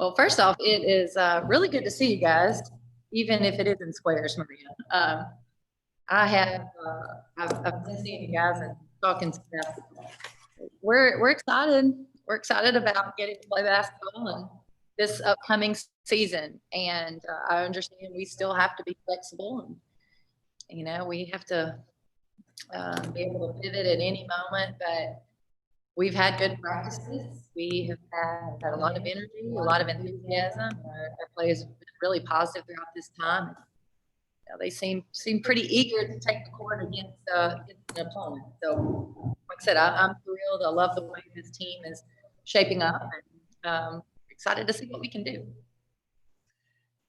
Well, first off, it is really good to see you guys, even if it is in squares, Maria. I've been seeing you guys and talking to basketball. We're excited. We're excited about getting to play basketball and this upcoming season. And I understand we still have to be flexible, and we have to be able to pivot at any moment. But we've had good practices. We have had a lot of energy, a lot of enthusiasm. Our players have been really positive throughout this time. They seem pretty eager to take the court against an opponent. So, like I said, I'm thrilled. I love the way this team is shaping up, and excited to see what we can do.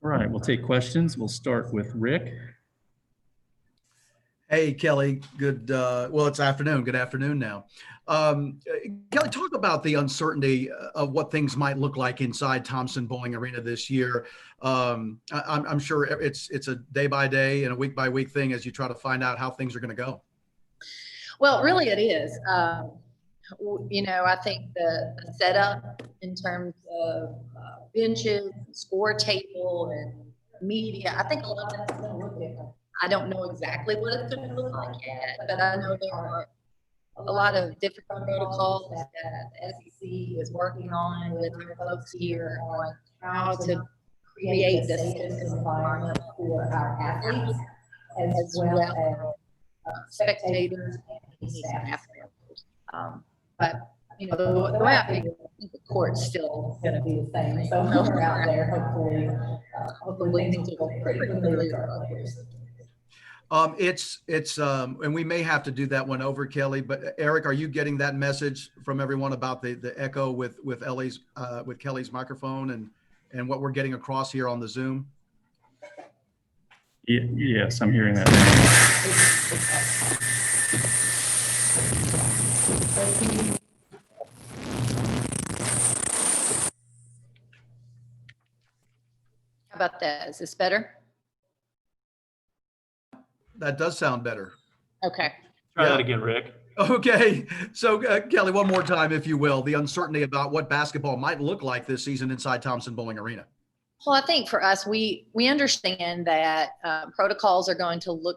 All right, we'll take questions. We'll start with Rick. Hey, Kellie. It's afternoon. Good afternoon now. Kellie, talk about the uncertainty of what things might look like inside Thompson Bowling Arena this year. I'm sure it's a day by day and a week by week thing as you try to find out how things are going to go. Well, really it is. I think the setup in terms of benches, score table, and media, I think a lot of that's going to look different. I don't know exactly what it's going to look like yet, but I know there are a lot of different protocols that the SEC is working on with our folks here on how to create the safest environment for our athletes as well as spectators and staff members. But the way I think the court's still going to be the same. So when we're out there, hopefully things will go pretty clearly for our players. And we may have to do that one over, Kellie, but Eric, are you getting that message from everyone about the echo with Kellie's microphone and what we're getting across here on the Zoom? Yes, I'm hearing that now. How about that? Is this better? That does sound better. Okay. Try that again, Rick. Okay. So, Kellie, one more time, if you will, the uncertainty about what basketball might look like this season inside Thompson Bowling Arena. Well, I think for us, we understand that protocols are going to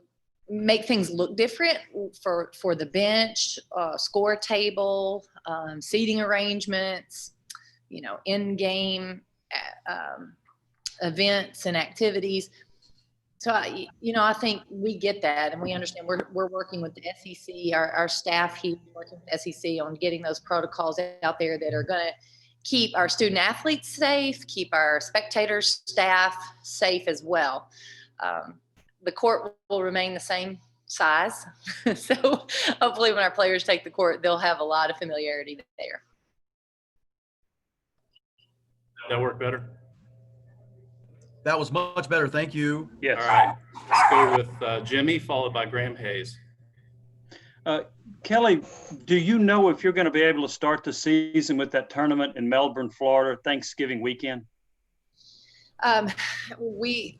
make things look different for the bench, score table, seating arrangements, in-game events and activities. So, I think we get that and we understand we're working with the SEC, our staff here working with the SEC on getting those protocols out there that are going to keep our student athletes safe, keep our spectators, staff safe as well. The court will remain the same size. So hopefully when our players take the court, they'll have a lot of familiarity there. That work better? That was much better. Thank you. Yes. All right. Let's go with Jimmy, followed by Graham Hayes. Kellie, do you know if you're going to be able to start the season with that tournament in Melbourne, Florida, Thanksgiving weekend? We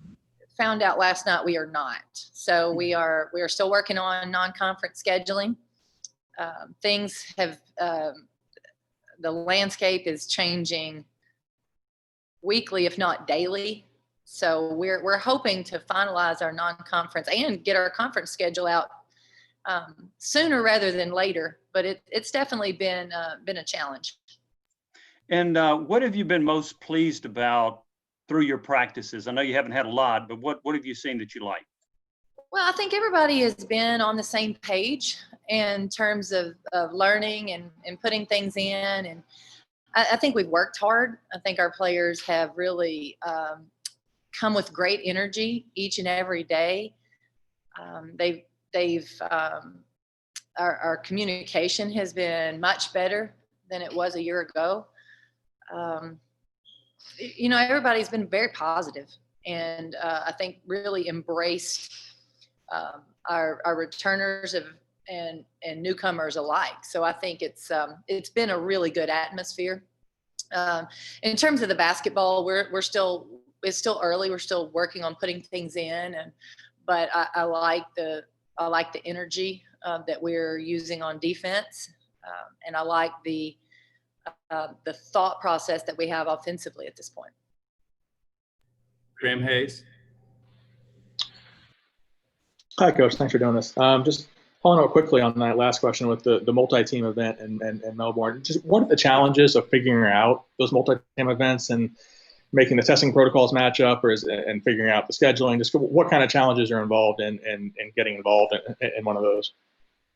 found out last night we are not. So we are still working on non-conference scheduling. Things have the landscape is changing weekly, if not daily. So we're hoping to finalize our non-conference and get our conference schedule out sooner rather than later. But it's definitely been a challenge. And what have you been most pleased about through your practices? I know you haven't had a lot, but what have you seen that you like? Well, I think everybody has been on the same page in terms of learning and putting things in. And I think we've worked hard. I think our players have really come with great energy each and every day. Our communication has been much better than it was a year ago. Everybody's been very positive and I think really embraced our returners and newcomers alike. So I think it's been a really good atmosphere. In terms of the basketball, it's still early. We're still working on putting things in, but I like the energy that we're using on defense, and I like the the thought process that we have offensively at this point. Graham Hayes. Hi, Coach. Thanks for doing this. Just following up quickly on that last question with the multi-team event in Melbourne. Just what are the challenges of figuring out those multi-team events and making the testing protocols match up, and figuring out the scheduling? Just what kind of challenges are involved in getting involved in one of those?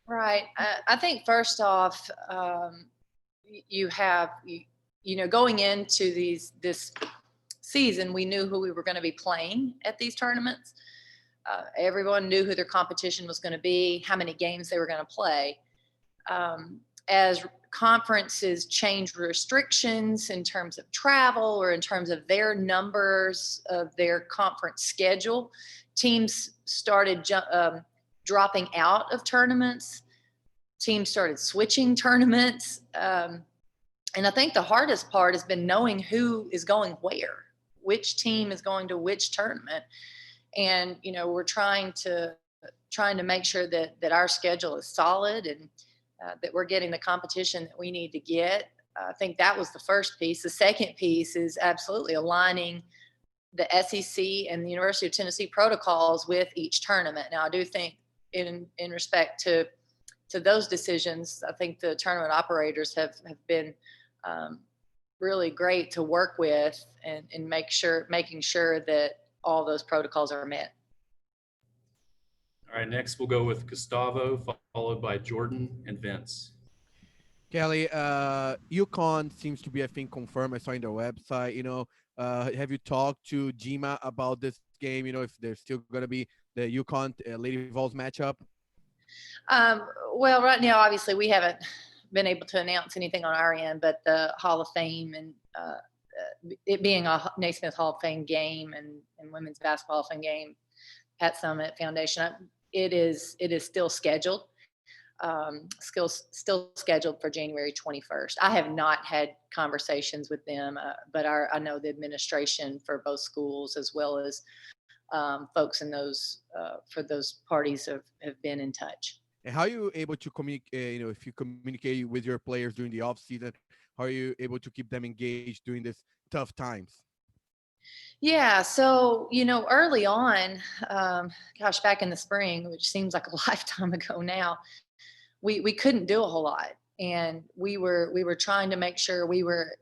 Right. I think first off, you know, going into this season, we knew who we were going to be playing at these tournaments. Everyone knew who their competition was going to be, how many games they were going to play. As conferences change restrictions in terms of travel or in terms of their numbers of their conference schedule, teams started dropping out of tournaments. Teams started switching tournaments. And I think the hardest part has been knowing who is going where, which team is going to which tournament. And, you know, we're trying to make sure that our schedule is solid and that we're getting the competition that we need to get. I think that was the first piece. The second piece is absolutely aligning the SEC and the University of Tennessee protocols with each tournament. Now, I do think in respect to those decisions, I think the tournament operators have been really great to work with and making sure that all those protocols are met. All right, next we'll go with Gustavo, followed by Jordan and Vince. Kellie, UConn seems to be, I think, confirmed. I saw in their website, you know, have you talked to Jima about this game? You know, if there's still going to be the UConn Lady Vols matchup? Well, right now, obviously, we haven't been able to announce anything on our end, but the Hall of Fame and it being a Naismith Hall of Fame game and Women's Basketball Hall of Fame game, Pat Summit Foundation, it is still scheduled. Still scheduled for January 21st. I have not had conversations with them, but I know the administration for both schools as well as folks in those for those parties have been in touch. And how are you able to communicate? You know, if you communicate with your players during the off season, how are you able to keep them engaged during this tough times? Yeah, so, you know, early on, back in the spring, which seems like a lifetime ago now, we couldn't do a whole lot. And we were trying to make sure we were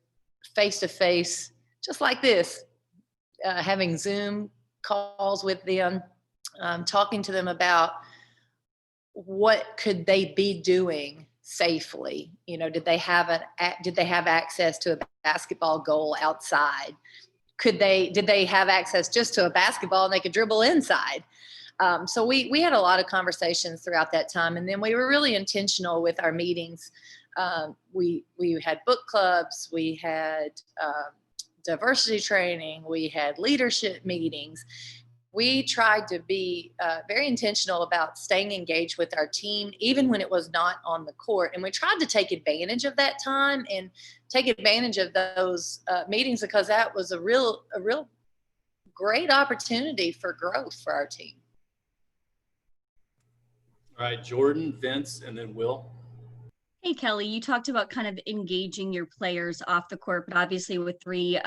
face to face, just like this, having Zoom calls with them, talking to them about what could they be doing safely. You know, did they have access to a basketball goal outside? Did they have access just to a basketball and they could dribble inside? So we had a lot of conversations throughout that time. And then we were really intentional with our meetings. We had book clubs, we had diversity training, we had leadership meetings. We tried to be very intentional about staying engaged with our team, even when it was not on the court. And we tried to take advantage of that time and take advantage of those meetings, because that was a real great opportunity for growth for our team. All right, Jordan, Vince, and then Will. Hey, Kellie, you talked about kind of engaging your players off the court, but obviously with three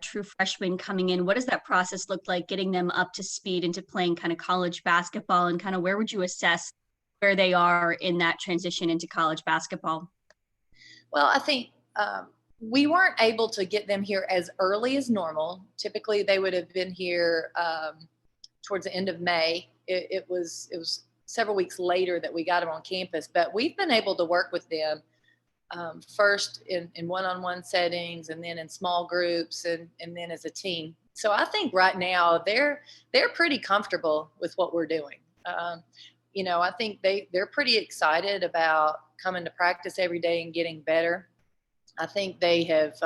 true freshmen coming in, what does that process look like, getting them up to speed into playing kind of college basketball, and kind of where would you assess where they are in that transition into college basketball? Well, I think we weren't able to get them here as early as normal. Typically, they would have been here towards the end of May. It was several weeks later that we got them on campus, but we've been able to work with them first in one-on-one settings, and then in small groups, and then as a team. So I think right now they're pretty comfortable with what we're doing. You know, I think they're pretty excited about coming to practice every day and getting better. I think they have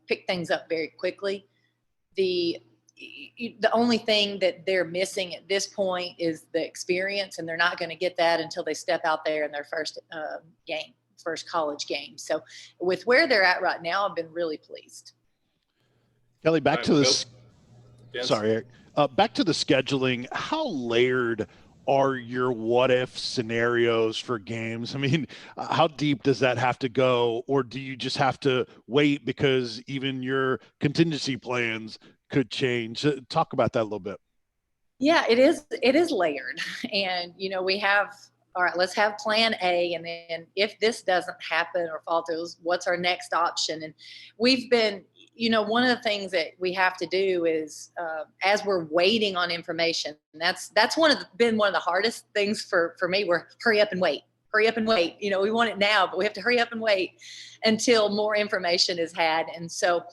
picked things up very quickly. The only thing that they're missing at this point is the experience, and they're not going to get that until they step out there in their first college game. So with where they're at right now, I've been really pleased. Kellie, back to this. Yes. Sorry, Eric. Back to the scheduling. How layered are your what if scenarios for games? I mean, how deep does that have to go, or do you just have to wait because even your contingency plans could change? Talk about that a little bit. Yeah, it is layered. And, we have, all right, let's have plan A. And then if this doesn't happen or fall through, what's our next option? And we've been, one of the things that we have to do is, as we're waiting on information, and that's been one of the hardest things for me, we're hurry up and wait. Hurry up and wait. We want it now, but we have to hurry up and wait until more information is had. And so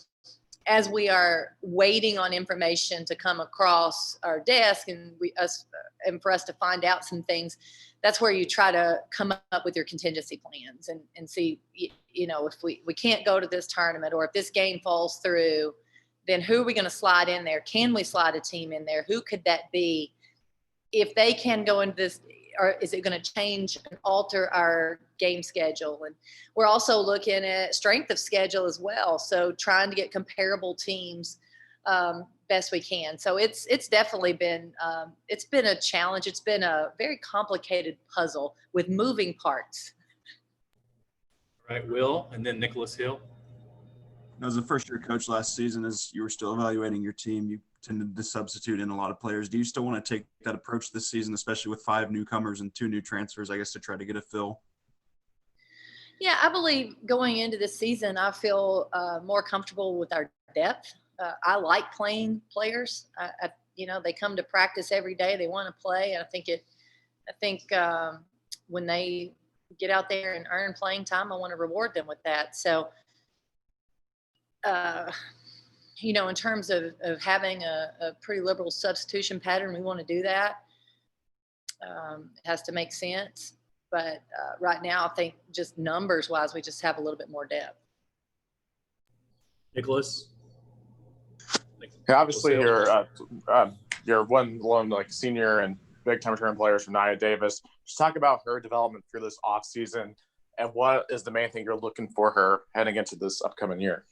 as we are waiting on information to come across our desk and for us to find out some things, that's where you try to come up with your contingency plans and see, if we can't go to this tournament, or if this game falls through, then who are we going to slide in there? Can we slide a team in there? Who could that be? If they can go into this, or is it going to change and alter our game schedule? And we're also looking at strength of schedule as well. So trying to get comparable teams best we can. So it's definitely been, it's been a challenge. It's been a very complicated puzzle with moving parts. All right, Will, and then Nicholas Hill. As a first-year coach last season, as you were still evaluating your team, you tended to substitute in a lot of players. Do you still want to take that approach this season, especially with 5 newcomers and 2 new transfers, I guess, to try to get a fill? Yeah, I believe going into this season, I feel more comfortable with our depth. I like playing players. They come to practice every day. They want to play. And I think when they get out there and earn playing time, I want to reward them with that. So, in terms of having a pretty liberal substitution pattern, we want to do that. It has to make sense. But right now, I think just numbers-wise, we just have a little bit more depth. Nicholas? Yeah, obviously, you're one like senior and big-time return players from Rennia Davis. Just talk about her development through this offseason, and what is the main thing you're looking for her heading into this upcoming year?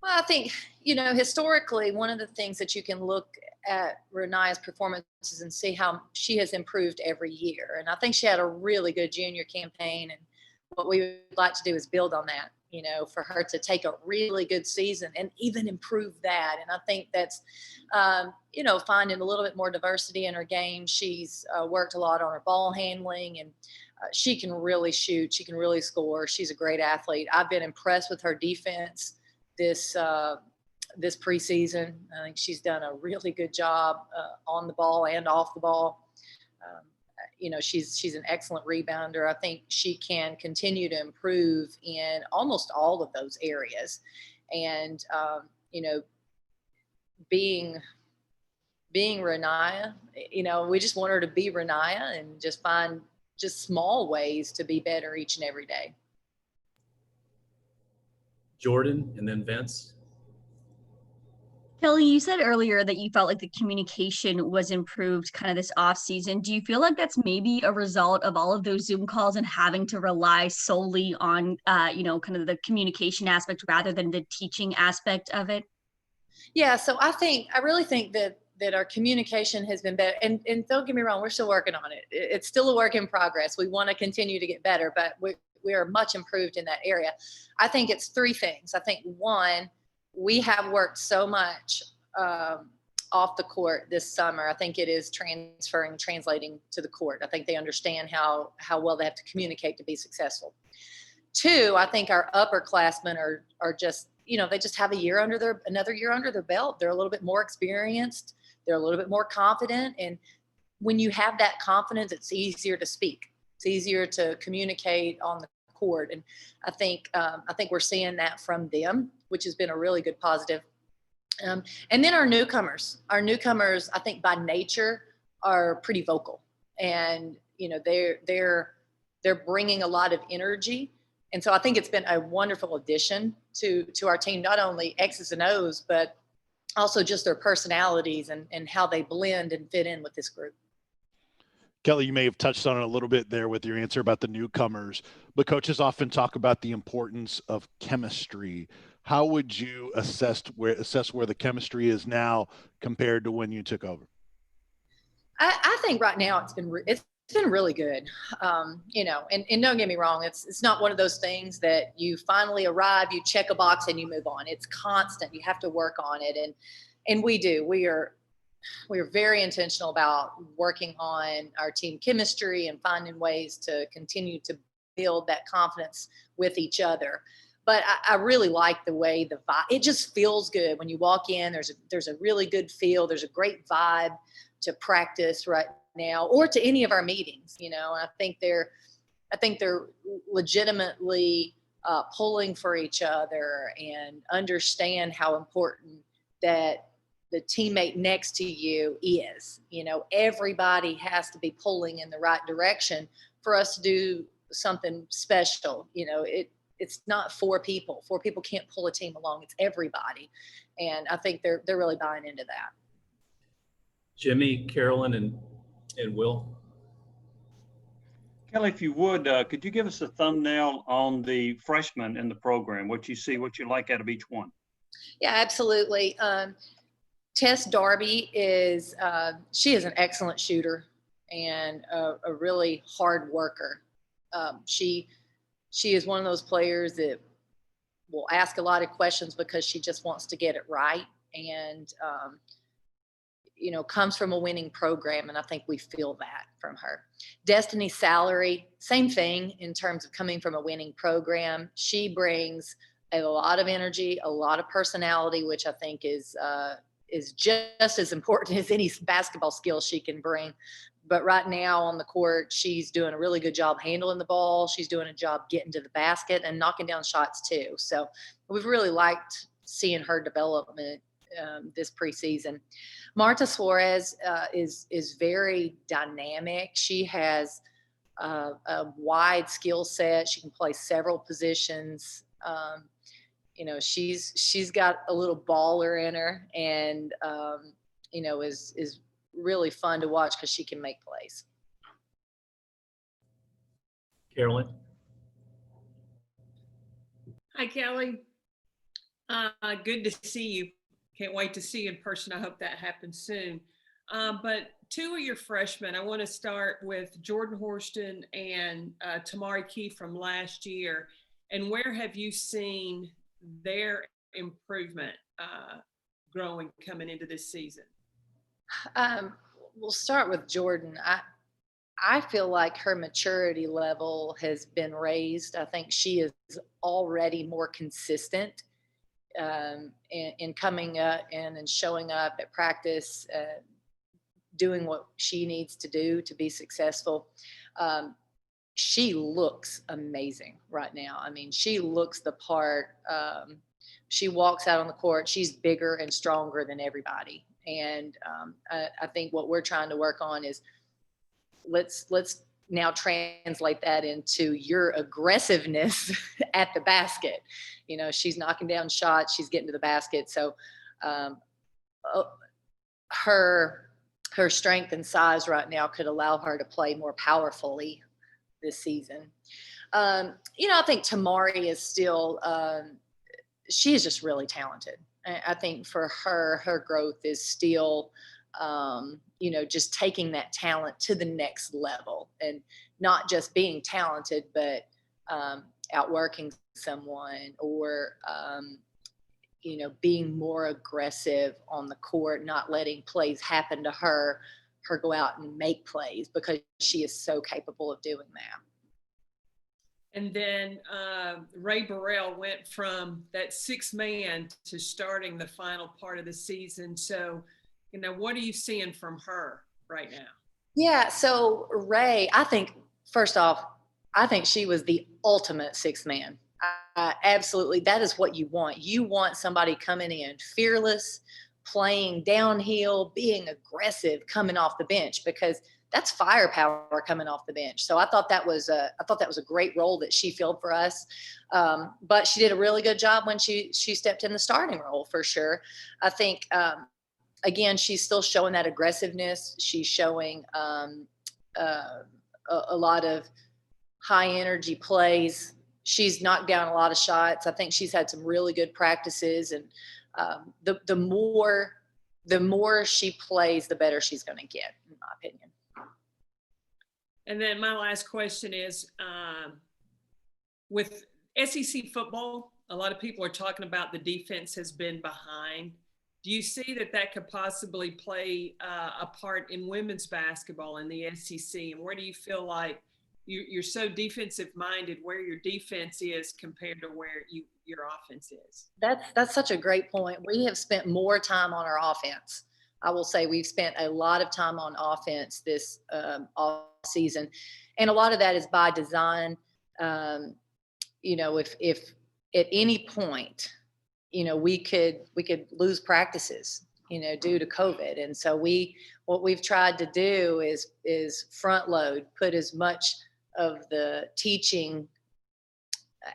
Well, I think, historically, one of the things that you can look at Rennia's performances and see how she has improved every year. And I think she had a really good junior campaign. And what we would like to do is build on that, for her to take a really good season and even improve that. And I think that's, finding a little bit more diversity in her game. She's worked a lot on her ball handling, and she can really shoot. She can really score. She's a great athlete. I've been impressed with her defense this preseason. I think she's done a really good job on the ball and off the ball. She's an excellent rebounder. I think she can continue to improve in almost all of those areas. And, being Rennia, we just want her to be Rennia and just find just small ways to be better each and every day. Jordan, and then Vince. Kellie, you said earlier that you felt like the communication was improved kind of this off season. Do you feel like that's maybe a result of all of those Zoom calls and having to rely solely on, kind of the communication aspect rather than the teaching aspect of it? Yeah, so I really think that our communication has been better. And don't get me wrong, we're still working on it. It's still a work in progress. We want to continue to get better, but we are much improved in that area. I think it's 3 things. I think, one, we have worked so much off the court this summer. I think it is translating to the court. I think they understand how well they have to communicate to be successful. 2, I think our upperclassmen are just, they just have another year under their belt. They're a little bit more experienced. They're a little bit more confident. And when you have that confidence, it's easier to speak. It's easier to communicate on the court. And I think we're seeing that from them, which has been a really good positive. And then our newcomers, I think by nature are pretty vocal, and, they're bringing a lot of energy. And so I think it's been a wonderful addition to our team, not only X's and O's, but also just their personalities and how they blend and fit in with this group. Kellie, you may have touched on it a little bit there with your answer about the newcomers, but coaches often talk about the importance of chemistry. How would you assess where the chemistry is now compared to when you took over? I think right now it's been really good. You know, and don't get me wrong, it's not one of those things that you finally arrive, you check a box and you move on. It's constant. You have to work on it. And we do. We are very intentional about working on our team chemistry and finding ways to continue to build that confidence with each other. But I really like the way the vibe, it just feels good when you walk in. There's a really good feel. There's a great vibe to practice right now or to any of our meetings. You know, I think they're legitimately pulling for each other and understand how important that the teammate next to you is. You know, everybody has to be pulling in the right direction for us to do something special. You know, it's not 4 people. 4 people can't pull a team along. It's everybody. And I think they're really buying into that. Jimmy, Carolyn, and Will. Kellie, if you would, could you give us a thumbnail on the freshmen in the program? What you see, what you like out of each one? Yeah, absolutely. Tess Darby she is an excellent shooter and a really hard worker. She is one of those players that will ask a lot of questions because she just wants to get it right. And, you know, comes from a winning program, and I think we feel that from her. Destiny Salary, same thing in terms of coming from a winning program. She brings a lot of energy, a lot of personality, which I think is just as important as any basketball skill she can bring. But right now on the court, she's doing a really good job handling the ball. She's doing a job getting to the basket and knocking down shots too. So we've really liked seeing her development this preseason. Marta Suarez is very dynamic. She has a wide skill set. She can play several positions. You know, she's got a little baller in her, and you know, is really fun to watch because she can make plays. Carolyn. Hi, Kellie. Good to see you. Can't wait to see you in person. I hope that happens soon. But 2 of your freshmen, I want to start with Jordan Horsten and Tamari Key from last year. And where have you seen their improvement growing coming into this season? We'll start with Jordan. I feel like her maturity level has been raised. I think she is already more consistent in coming up and showing up at practice, doing what she needs to do to be successful. She looks amazing right now. I mean, she looks the part. She walks out on the court. She's bigger and stronger than everybody. And I think what we're trying to work on is let's now translate that into your aggressiveness at the basket. You know, she's knocking down shots. She's getting to the basket. So her strength and size right now could allow her to play more powerfully this season. You know, I think Tamari is still, she is just really talented. I think for her growth is still, you know, just taking that talent to the next level and not just being talented, but outworking someone or, you know, being more aggressive on the court, not letting plays happen to her go out and make plays because she is so capable of doing that. And then Rae Burrell went from that 6th man to starting the final part of the season. So, you know, what are you seeing from her right now? Yeah, so Rae, I think, first off, I think she was the ultimate 6th man. Absolutely, that is what you want. You want somebody coming in fearless, playing downhill, being aggressive, coming off the bench, because that's firepower coming off the bench. So I thought that was a great role that she filled for us. But she did a really good job when she stepped in the starting role for sure. I think, again, she's still showing that aggressiveness. She's showing a lot of high energy plays. She's knocked down a lot of shots. I think she's had some really good practices. And the more the more she plays, the better she's going to get, in my opinion. And then my last question is, with SEC football, a lot of people are talking about the defense has been behind. Do you see that could possibly play a part in women's basketball in the SEC? And where do you feel like you're so defensive minded, where your defense is compared to where your offense is? That's such a great point. We have spent more time on our offense. I will say we've spent a lot of time on offense this off season, and a lot of that is by design. If at any point, we could lose practices, due to COVID, and so what we've tried to do is front load, put as much of the teaching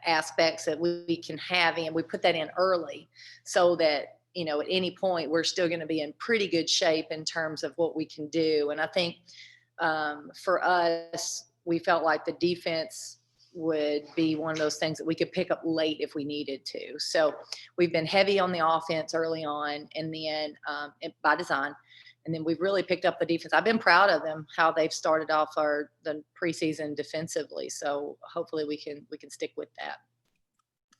aspects that we can have in. We put that in early so that at any point we're still going to be in pretty good shape in terms of what we can do. And I think for us, we felt like the defense would be one of those things that we could pick up late if we needed to. So we've been heavy on the offense early on, and then by design, and then we've really picked up the defense. I've been proud of them, how they've started off the preseason defensively. So hopefully we can stick with that.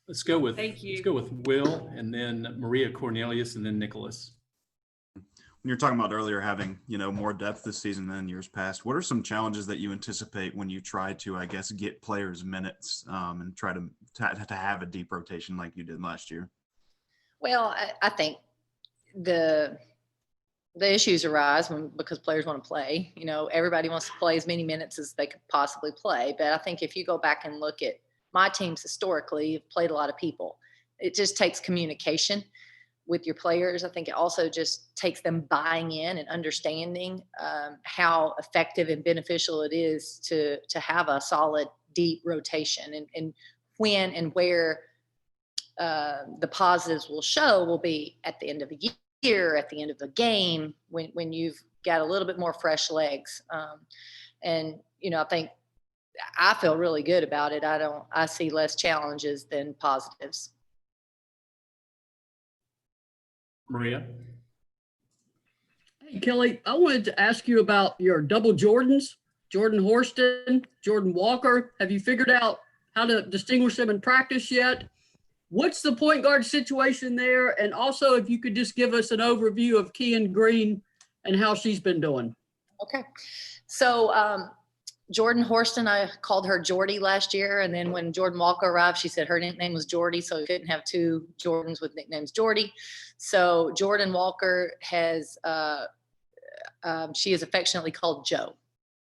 Let's go with Will, and then Maria Cornelius, and then Nicholas. When you're talking about earlier having, more depth this season than years past, what are some challenges that you anticipate when you try to, I guess, get players minutes and try to have a deep rotation like you did last year? Well, I think the issues arise because players want to play. Everybody wants to play as many minutes as they could possibly play. But I think if you go back and look at my teams historically, have played a lot of people. It just takes communication with your players. I think it also just takes them buying in and understanding how effective and beneficial it is to have a solid, deep rotation, and when and where the positives will show will be at the end of the year, at the end of the game, when you've got a little bit more fresh legs. I think I feel really good about it. I see less challenges than positives. Maria? Hey, Kellie, I wanted to ask you about your double Jordans, Jordan Horsten, Jordan Walker. Have you figured out how to distinguish them in practice yet? What's the point guard situation there? And also, if you could just give us an overview of Kean Green and how she's been doing. Okay. So Jordan Horsten, I called her Jordy last year. And then when Jordan Walker arrived, she said her nickname was Jordy. So we couldn't have two Jordans with nicknames Jordy. So Jordan Walker has, she is affectionately called Joe.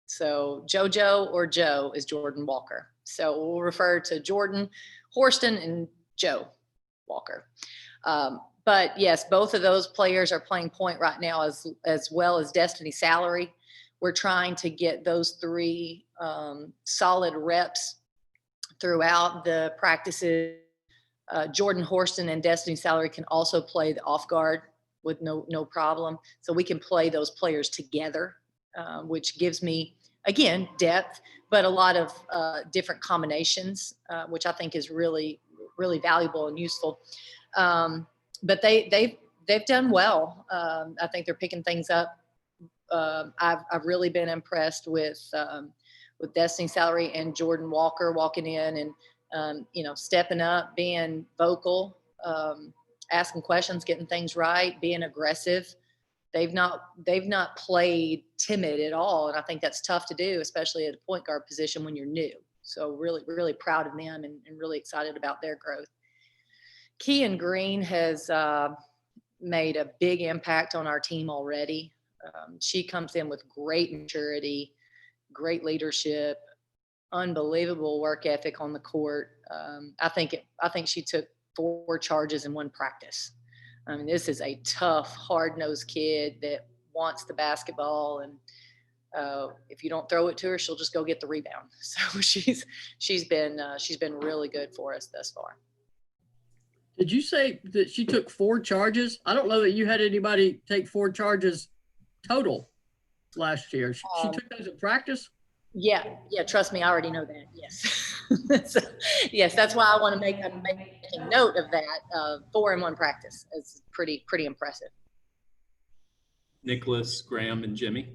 So JoJo or Joe is Jordan Walker. So we'll refer to Jordan Horsten and Joe Walker. But yes, both of those players are playing point right now, as well as Destiny Salary. We're trying to get those three solid reps throughout the practices. Jordan Horsten and Destiny Salary can also play the off guard with no problem. So we can play those players together, which gives me, again, depth, but a lot of different combinations, which I think is really, really valuable and useful. But they've done well. I think they're picking things up. I've really been impressed with Destiny Salary and Jordan Walker walking in and stepping up, being vocal, asking questions, getting things right, being aggressive. They've not played timid at all, and I think that's tough to do, especially at a point guard position when you're new. So really, really proud of them and really excited about their growth. Kean Green has made a big impact on our team already. She comes in with great maturity, great leadership, unbelievable work ethic on the court. I think she took 4 charges in one practice. I mean, this is a tough, hard-nosed kid that wants the basketball, and if you don't throw it to her, she'll just go get the rebound. So she's been really good for us thus far. Did you say that she took 4 charges? I don't know that you had anybody take 4 charges total last year. She took those in practice? Yeah. Trust me, I already know that. Yes. So, yes, that's why I'm making note of that. 4 in one practice. It's pretty impressive. Nicholas, Graham, and Jimmy.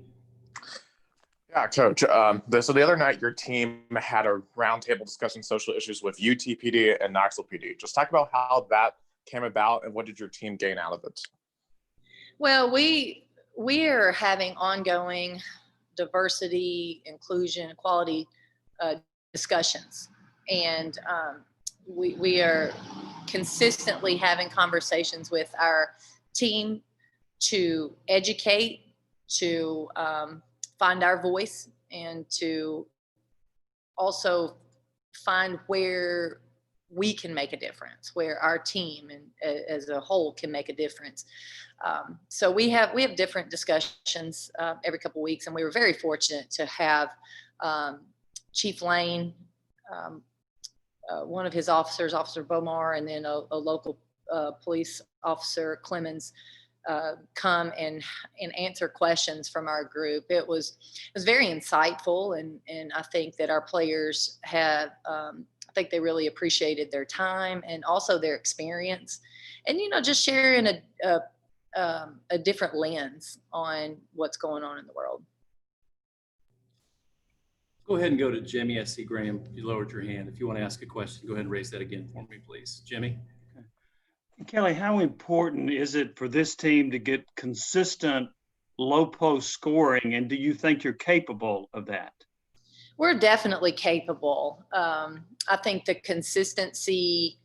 Yeah, Coach. So the other night, your team had a roundtable discussing social issues with UTPD and Knoxville PD. Just talk about how that came about and what did your team gain out of it? Well, we are having ongoing diversity, inclusion, equality discussions, and we are consistently having conversations with our team to educate, to find our voice, and to also find where we can make a difference, where our team and as a whole can make a difference. So we have different discussions every couple of weeks, and we were very fortunate to have Chief Lane, one of his officers, Officer Bomar, and then a local police officer, Clemens, come and answer questions from our group. It was very insightful, and I think that our players have I think they really appreciated their time and also their experience, and just sharing a different lens on what's going on in the world. Go ahead and go to Jimmy. I see Graham, you lowered your hand. If you want to ask a question, go ahead and raise that again for me, please. Jimmy? Kellie, how important is it for this team to get consistent low post scoring, and do you think you're capable of that? We're definitely capable. I think the consistency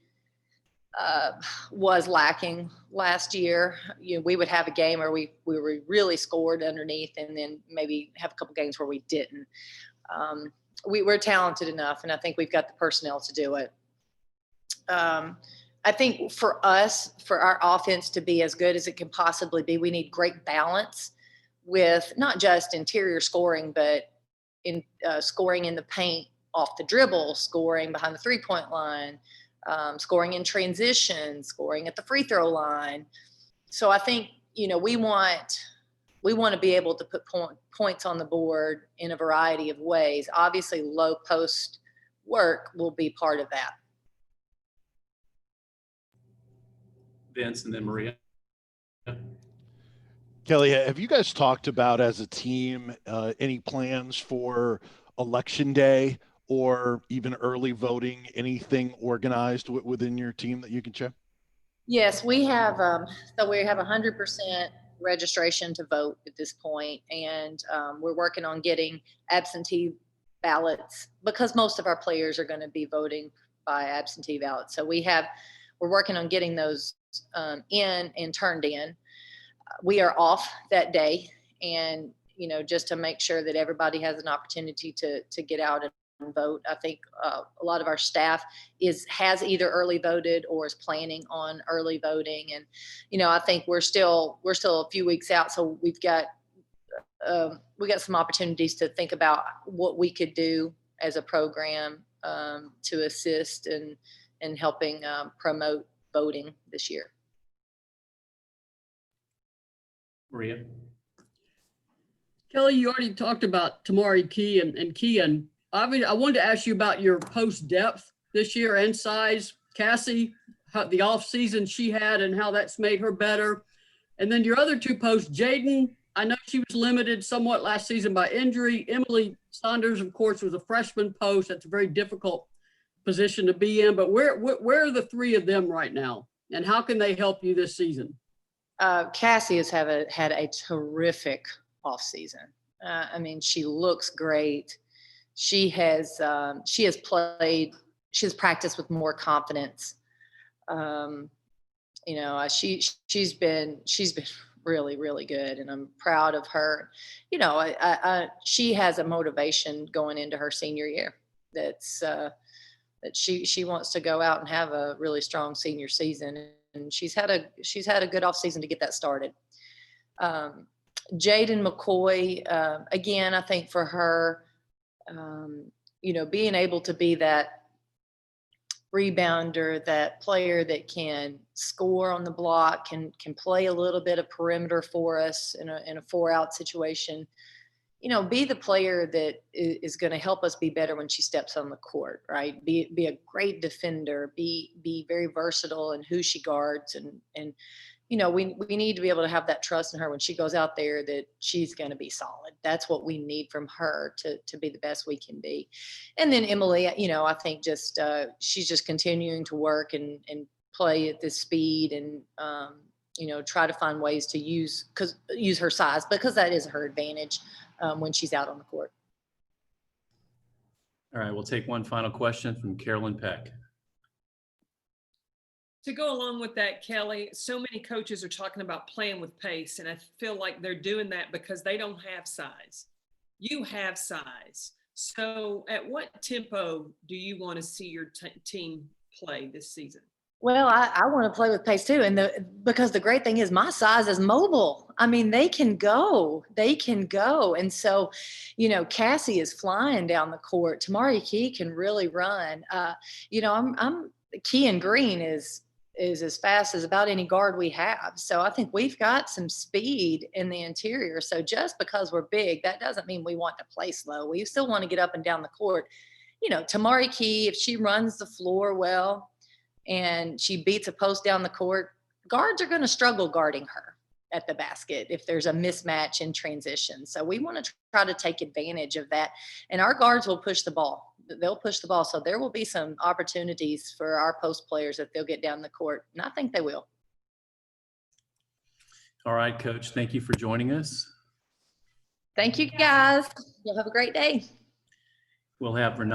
was lacking last year. We would have a game where we really scored underneath, and then maybe have a couple games where we didn't. We're talented enough, and I think we've got the personnel to do it. I think for us, for our offense to be as good as it can possibly be, we need great balance with not just interior scoring, but in scoring in the paint, off the dribble, scoring behind the three-point line, scoring in transition, scoring at the free throw line. So I think we want to be able to put points on the board in a variety of ways. Obviously, low post work will be part of that. Vince, and then Maria. Kellie, have you guys talked about as a team any plans for election day or even early voting, anything organized within your team that you can share? Yes, we have. So we have 100% registration to vote at this point, and we're working on getting absentee ballots because most of our players are going to be voting by absentee ballot. So we're working on getting those in and turned in. We are off that day, and just to make sure that everybody has an opportunity to get out and vote. I think a lot of our staff has either early voted or is planning on early voting, and I think we're still a few weeks out, so we got some opportunities to think about what we could do as a program to assist in helping promote voting this year. Maria? Kellie, you already talked about Tamari Key and Kian. I wanted to ask you about your post depth this year and size. Cassie, the off season she had and how that's made her better. And then your other two posts, Jaden, I know she was limited somewhat last season by injury. Emily Saunders, of course, was a freshman post. That's a very difficult position to be in. But where are the three of them right now? And how can they help you this season? Cassie has had a terrific off season. I mean, she looks great. She has practiced with more confidence. She's been really, really good, and I'm proud of her. She has a motivation going into her senior year that she wants to go out and have a really strong senior season, and she's had a good off season to get that started. Jaden McCoy, again, I think for her, being able to be that rebounder, that player that can score on the block, can play a little bit of perimeter for us in a 4-out situation, be the player that is going to help us be better when she steps on the court, right? Be a great defender, be very versatile in who she guards, and we need to be able to have that trust in her when she goes out there that she's going to be solid. That's what we need from her to be the best we can be. And then Emily, I think just she's just continuing to work and play at this speed and, try to find ways to use her size, because that is her advantage when she's out on the court. All right, we'll take one final question from Carolyn Peck. To go along with that, Kelly, so many coaches are talking about playing with pace, and I feel like they're doing that because they don't have size. You have size. So at what tempo do you want to see your team play this season? Well, I want to play with pace too. And because the great thing is my size is mobile. I mean, they can go. And so, Cassie is flying down the court. Tamari Key can really run. Key and Green is as fast as about any guard we have. So I think we've got some speed in the interior. So just because we're big, that doesn't mean we want to play slow. We still want to get up and down the court. Tamari Key, if she runs the floor well and she beats a post down the court, guards are going to struggle guarding her at the basket if there's a mismatch in transition. So we want to try to take advantage of that. And our guards will push the ball. They'll push the ball. So there will be some opportunities for our post players that they'll get down the court. And I think they will. All right, Coach, thank you for joining us. Thank you, guys. You'll have a great day. We'll have Renee